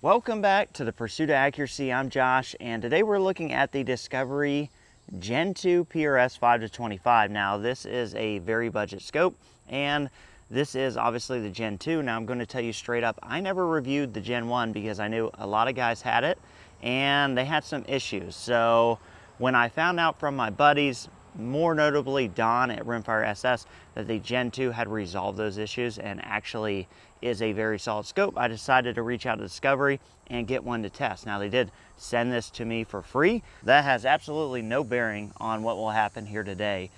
Welcome back to the Pursuit of Accuracy. I'm Josh, and today we're looking at the Discovery Gen 2 PRS 5-25. Now, this is a very budget scope, and this is obviously the Gen 2. Now, I'm going to tell you straight up, I never reviewed the Gen 1 because I knew a lot of guys had it, and they had some issues. So when I found out from my buddies, more notably Don at Rimfire SS, that the Gen 2 had resolved those issues and actually is a very solid scope, I decided to reach out to Discovery and get one to test. Now, they did send this to me for free. That has absolutely no bearing on what will happen here today.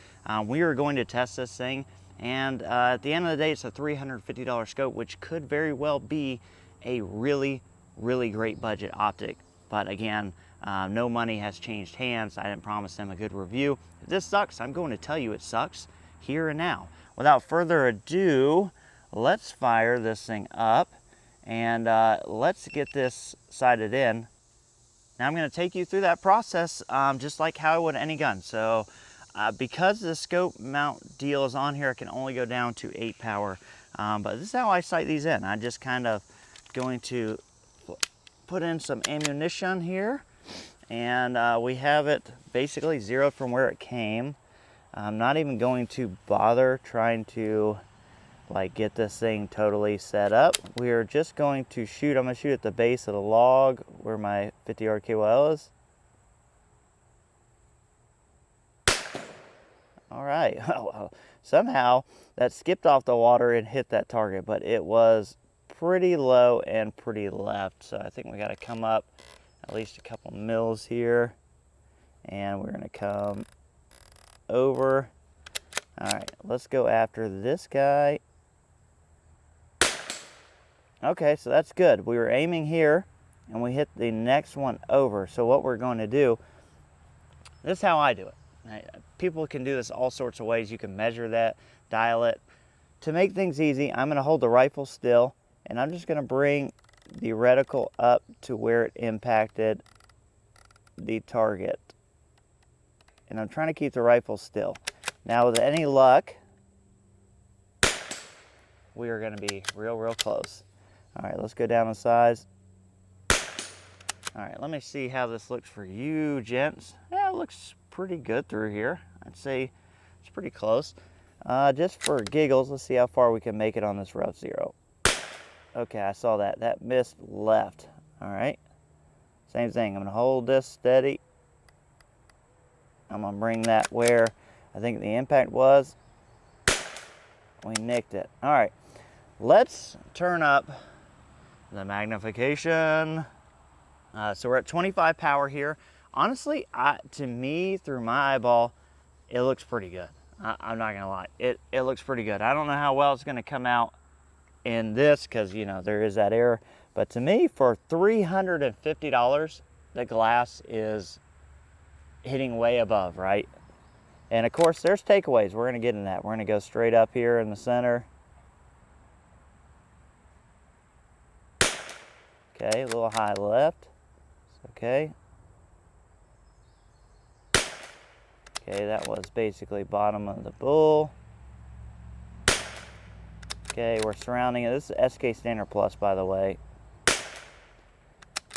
We are going to test this thing, and at the end of the day, it's a $350 scope, which could very well be a really great budget optic. But again, no money has changed hands. I didn't promise them a good review. If this sucks, I'm going to tell you it sucks here and now. Without further ado, let's fire this thing up and let's get this sighted in. Now I'm going to take you through that process just like how I would any gun. So because the scope mount deal is on here, I can only go down to 8 power. But this is how I sight these in. I'm just kind of going to put in some ammunition here, and we have it basically zeroed from where it came. I'm not even going to bother trying to get this thing totally set up. We are just going to shoot. I'm going to shoot at the base of the log where my 50-yard KYL is. All right. Well, somehow that skipped off the water and hit that target, but it was pretty low and pretty left. So I think we got to come up at least a couple mils here, and we're going to come over. All right, let's go after this guy. Okay, so that's good. We were aiming here and we hit the next one over. So what we're going to do, this is how I do it. People can do this all sorts of ways. You can measure that, dial it. To make things easy, I'm going to hold the rifle still, and I'm just going to bring the reticle up to where it impacted the target. And I'm trying to keep the rifle still. Now, with any luck, we are going to be real close. All right, let's go down in size. All right, let me see how this looks for you, gents. Yeah, it looks pretty good through here. I'd say it's pretty close. Just for giggles, let's see how far we can make it on this route 0. Okay, I saw that. That missed left. All right, same thing. I'm gonna hold this steady. I'm gonna bring that where I think the impact was. We nicked it. All right, let's turn up the magnification. So we're at 25 power here. Honestly, to me, through my eyeball, it looks pretty good. I'm not gonna lie, it looks pretty good. I don't know how well it's gonna come out in this because, you know, there is that error. But to me, for $350, the glass is hitting way above, right? And of course, there's takeaways. We're gonna get in that. We're gonna go straight up here in the center. Okay, a little high left. Okay. Okay, that was basically bottom of the bull. Okay, we're surrounding it. This is SK Standard Plus, by the way.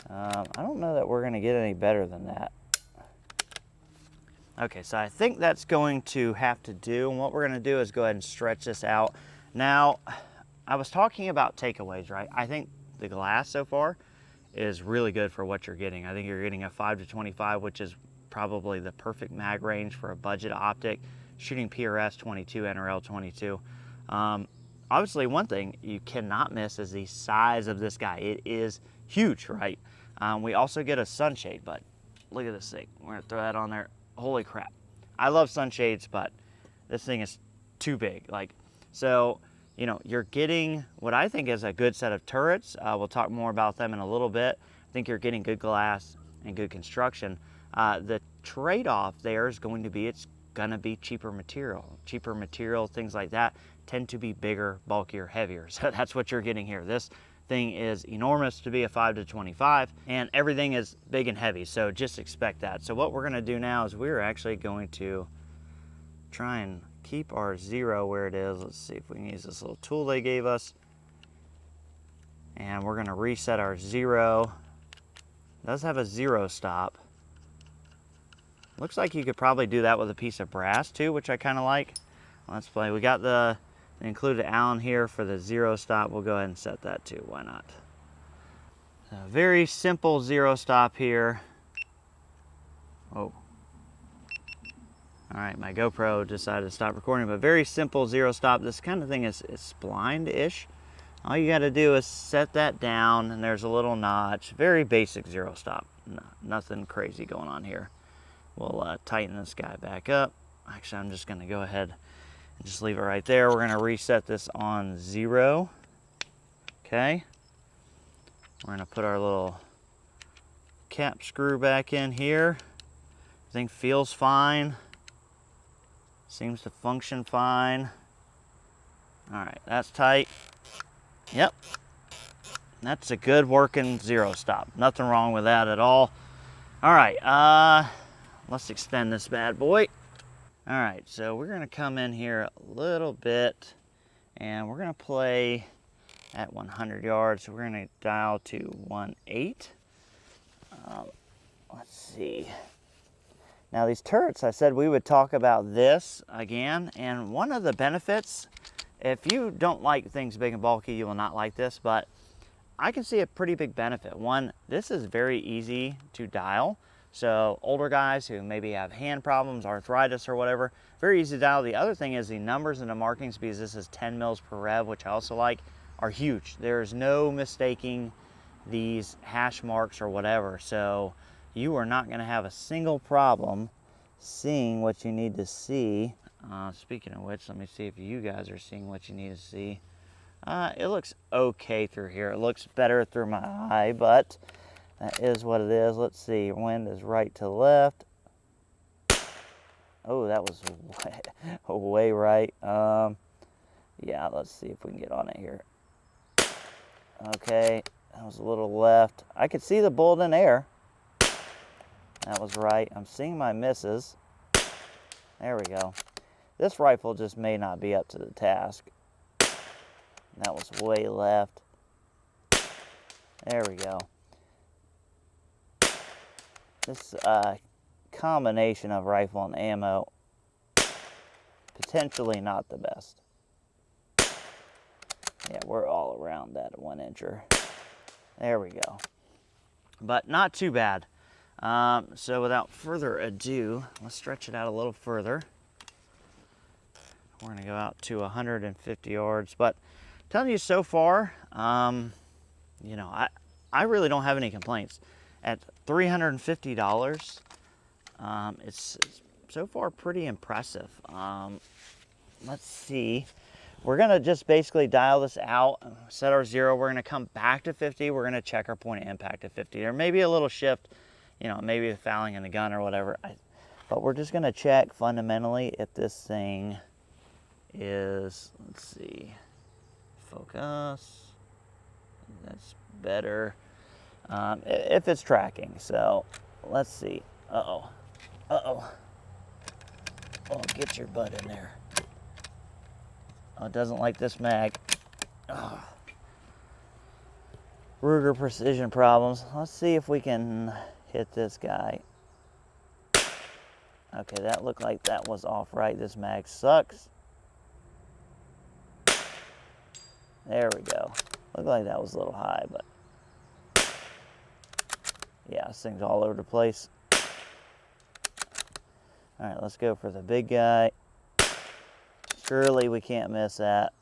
I don't know that we're going to get any better than that. Okay, so I think that's going to have to do. And what we're going to do is go ahead and stretch this out. Now, I was talking about takeaways, right? I think the glass so far is really good for what you're getting. I think you're getting a 5-25, which is probably the perfect mag range for a budget optic, shooting PRS 22, NRL 22. Obviously, one thing you cannot miss is the size of this guy. It is huge, right? We also get a sunshade, but look at this thing. We're gonna throw that on there. Holy crap. I love sunshades, but this thing is too big. So, you know, you're getting what I think is a good set of turrets. We'll talk more about them in a little bit. I think you're getting good glass and good construction. The trade-off there is going to be, it's gonna be cheaper material. Cheaper material, things like that, tend to be bigger, bulkier, heavier. So that's what you're getting here. This thing is enormous to be a 5-25, and everything is big and heavy, so just expect that. So what we're gonna do now is we're actually going to try and keep our 0 where it is. Let's see if we can use this little tool they gave us. And we're gonna reset our 0. It does have a 0 stop. Looks like you could probably do that with a piece of brass too, which I kind of like. Let's play. We got the included Allen here for the 0 stop. We'll go ahead and set that too. Why not? A very simple 0 stop here. Oh. All right, my GoPro decided to stop recording, but very simple 0 stop. This kind of thing is splined-ish. All you got to do is set that down, and there's a little notch. Very basic 0 stop. No, nothing crazy going on here. We'll tighten this guy back up. Actually, I'm just going to go ahead and just leave it right there. We're going to reset this on 0. Okay. We're going to put our little cap screw back in here. Everything feels fine. Seems to function fine. All right, that's tight. Yep. That's a good working 0 stop. Nothing wrong with that at all. All right, let's extend this bad boy. All right, so we're gonna come in here a little bit and we're gonna play at 100 yards. So we're gonna dial to 1.8. Let's see. Now these turrets, I said we would talk about this again, and one of the benefits, if you don't like things big and bulky, you will not like this, but I can see a pretty big benefit. One, this is very easy to dial. So older guys who maybe have hand problems, arthritis or whatever, very easy to dial. The other thing is the numbers and the markings, because this is 10 mils per rev, which I also like, are huge. There's no mistaking these hash marks or whatever. So you are not going to have a single problem seeing what you need to see. Speaking of which, let me see if you guys are seeing what you need to see. It looks okay through here. It looks better through my eye, but that is what it is. Let's see. Wind is right to left. Oh, that was way right. Yeah, let's see if we can get on it here. Okay, that was a little left. I could see the bullet in air. That was right. I'm seeing my misses. There we go. This rifle just may not be up to the task. That was way left. There we go. This combination of rifle and ammo, potentially not the best. Yeah, we're all around that 1-incher. There we go. But not too bad. So without further ado, let's stretch it out a little further. We're going to go out to 150 yards. But telling you so far, you know, I really don't have any complaints. At $350, it's so far pretty impressive. Let's see. We're going to just basically dial this out, set our 0. We're going to come back to 50. We're going to check our point of impact at 50. There may be a little shift, you know, maybe the fouling in the gun or whatever. But we're just going to check fundamentally if this thing is, let's see, focus. That's better. If it's tracking. So let's see. Uh-oh. Uh-oh. Oh, get your butt in there. Oh, it doesn't like this mag. Oh. Ruger precision problems. Let's see if we can hit this guy. Okay, that looked like that was off right. This mag sucks. There we go. Looked like that was a little high, but yeah, this thing's all over the place. All right, let's go for the big guy. Surely we can't miss that.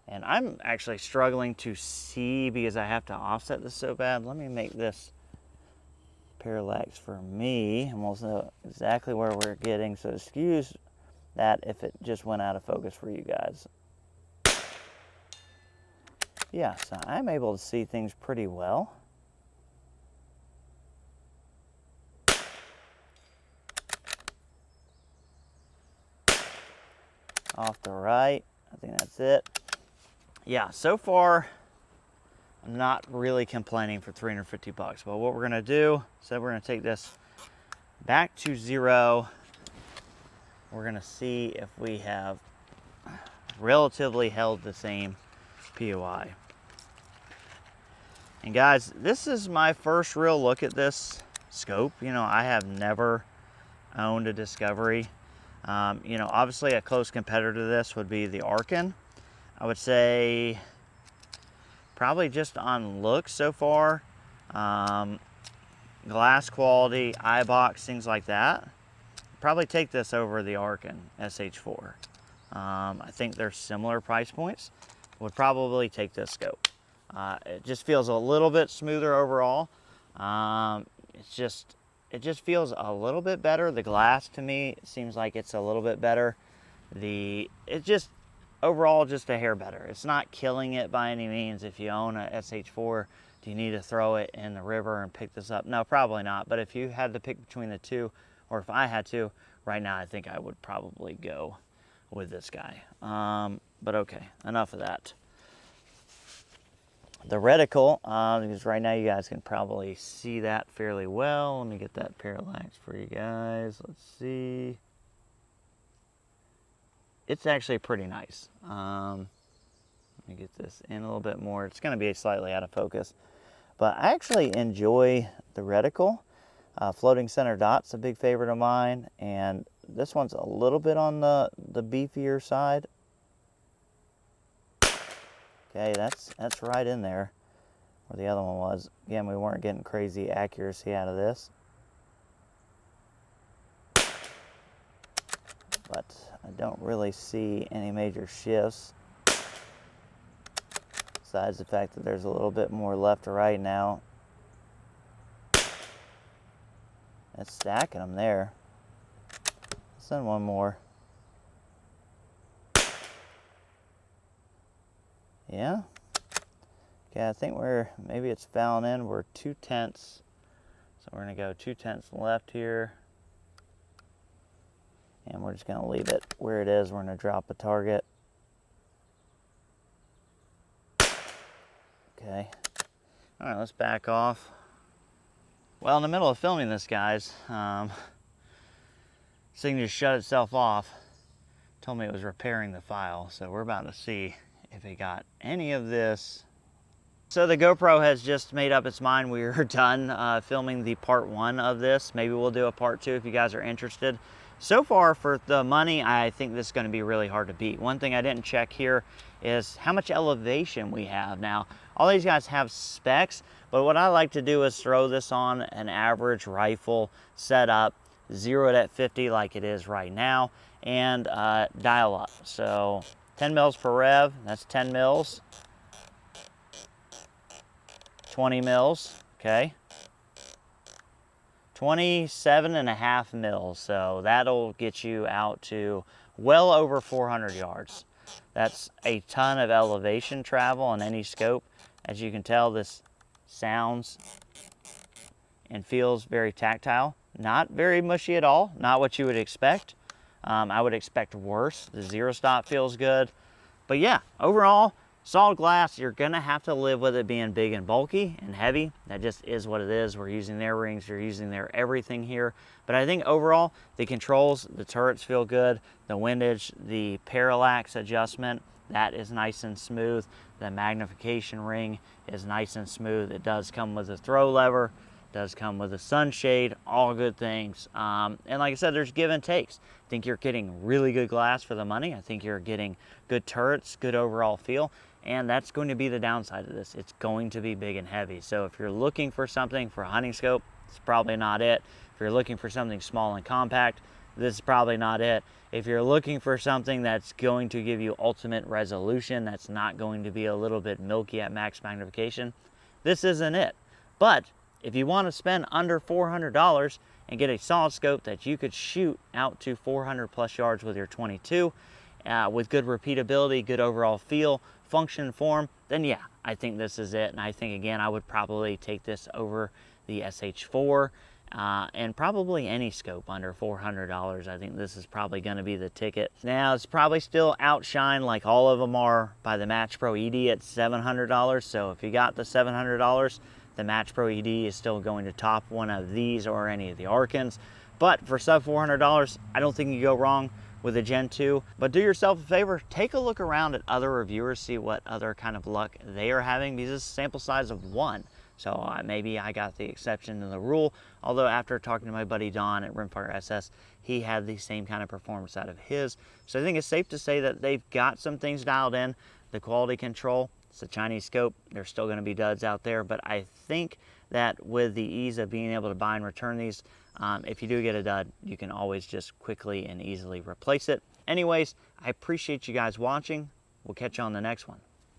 And I'm actually struggling to see because I have to offset this so bad. Let me make this parallax for me, and we'll know exactly where we're getting. So excuse that if it just went out of focus for you guys. Yeah, so I'm able to see things pretty well. Off the right, I think that's it. Yeah, so far, I'm not really complaining for 350 bucks. But what we're gonna do, so we're gonna take this back to 0. We're gonna see if we have relatively held the same POI. And guys, this is my first real look at this scope. You know, I have never owned a Discovery. You know, obviously a close competitor to this would be the Arkin. I would say probably just on looks so far, glass quality, eye box, things like that, probably take this over the Arkin SH4. I think they're similar price points. Would probably take this scope. It just feels a little bit smoother overall. It just feels a little bit better. The glass to me seems like it's a little bit better. Overall just a hair better. It's not killing it by any means. If you own a SH4, do you need to throw it in the river and pick this up? No, probably not. But if you had to pick between the two, or if I had to, right now I think I would probably go with this guy. But okay, enough of that. The reticle, because right now you guys can probably see that fairly well. Let me get that parallax for you guys. Let's see. It's actually pretty nice. Let me get this in a little bit more. It's going to be slightly out of focus. But I actually enjoy the reticle. Floating center dot's a big favorite of mine. And this one's a little bit on the beefier side. Okay, that's right in there where the other one was. Again, we weren't getting crazy accuracy out of this. But I don't really see any major shifts. Besides the fact that there's a little bit more left to right now. That's stacking them there. Let's send one more. Yeah. Okay, I think maybe it's fouling in. We're 2/10. So we're gonna go 2/10 left here. And we're just gonna leave it where it is. We're gonna drop a target. Okay. All right, let's back off. Well, in the middle of filming this, guys, this thing just shut itself off. Told me it was repairing the file. So we're about to see if it got any of this. So the GoPro has just made up its mind. We're done filming the part 1 of this. Maybe we'll do a part 2 if you guys are interested. So far for the money, I think this is going to be really hard to beat. One thing I didn't check here is how much elevation we have. Now, all these guys have specs, but what I like to do is throw this on an average rifle setup, zero it at 50 like it is right now, and dial up. So 10 mils per rev, that's 10 mils. 20 mils, okay. 27.5 mils, so that'll get you out to well over 400 yards. That's a ton of elevation travel on any scope. As you can tell, this sounds and feels very tactile. Not very mushy at all, not what you would expect. I would expect worse. The zero stop feels good. But yeah, overall, solid glass, you're gonna have to live with it being big and bulky and heavy. That just is what it is. We're using their rings, you're using their everything here. But I think overall, the controls, the turrets feel good. The windage, the parallax adjustment, that is nice and smooth. The magnification ring is nice and smooth. It does come with a throw lever, does come with a sunshade, all good things. And like I said, there's give and takes. I think you're getting really good glass for the money. I think you're getting good turrets, good overall feel. And that's going to be the downside of this. It's going to be big and heavy. So if you're looking for something for a hunting scope, it's probably not it. If you're looking for something small and compact, this is probably not it. If you're looking for something that's going to give you ultimate resolution, that's not going to be a little bit milky at max magnification, this isn't it. But if you want to spend under $400 and get a solid scope that you could shoot out to 400 plus yards with your 22, with good repeatability, good overall feel, function, form, then yeah, I think this is it. And I think, again, I would probably take this over the SH4 and probably any scope under $400. I think this is probably going to be the ticket. Now, it's probably still outshined, like all of them are, by the Match Pro ED at $700. So if you got the $700, the Match Pro ED is still going to top one of these or any of the Arkins. But for sub $400, I don't think you go wrong with the Gen 2. But do yourself a favor, take a look around at other reviewers, see what other kind of luck they are having, because this is a sample size of one. So maybe I got the exception to the rule, although after talking to my buddy Don at Rimfire SS, he had the same kind of performance out of his. So I think it's safe to say that they've got some things dialed in. The quality control, it's a Chinese scope, there's still going to be duds out there, but I think that with the ease of being able to buy and return these, if you do get a dud, you can always just quickly and easily replace it. Anyways, I appreciate you guys watching. We'll catch you on the next one.